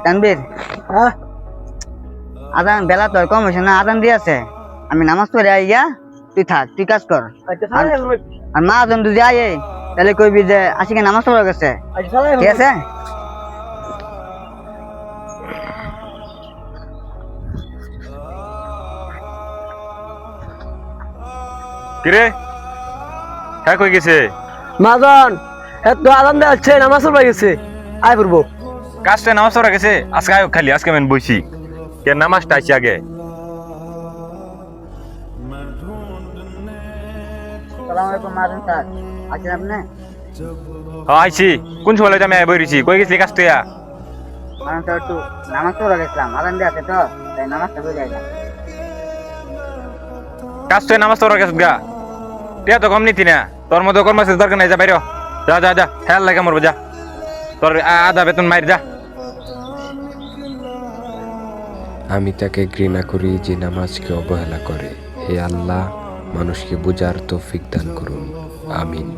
তানবীর, আদান বেলা তো কম হয়েছে না, আদান দিয়ে আছে। আমি নামাজ পড়ে আইয়া, তুই থাক, তুই কাজ কর। আর মা আদান যদি আয়ে তাহলে কইবি যে আশিকে নামাজ পড়া গেছে, ঠিক আছে? কিরে হ্যাঁ কই গেছে? মাজন এত আদান দেওয়াচ্ছে নামাজ পড়ে গেছে, আয় পড়বো। কাজটা নামাজ পড়া গেছে, আজকে আয়ো খালি, আজকে আমি বইছি কে নামাজটা আইছি আগে। সালাম আলাইকুম মাজন স্যার, আছেন আপনি? হ্যাঁ আইছি। কোন সময় আমি আয় বইছি, কই গেছিলি কাজটা? মাজন স্যার একটু নামাজ পড়া গেছিলাম, আদান দিয়ে আছে তো, তাই নামাজটা পড়ে আইলাম। কাজটা নামাজ পড়া গেছে গা, টিয়া তো কম নিতি না, তোর মতো কর্মচারী দরকার নাই, যা বাইরে হ। যা যা যা, খেয়াল লাগে মরবো, যা তোর আধা বেতন মাইর যা। আমি তাকে ঘৃণা করি যে নামাজকে অবহেলা করে। হে আল্লাহ, মানুষকে বুঝার তৌফিক দান করুন। আমিন।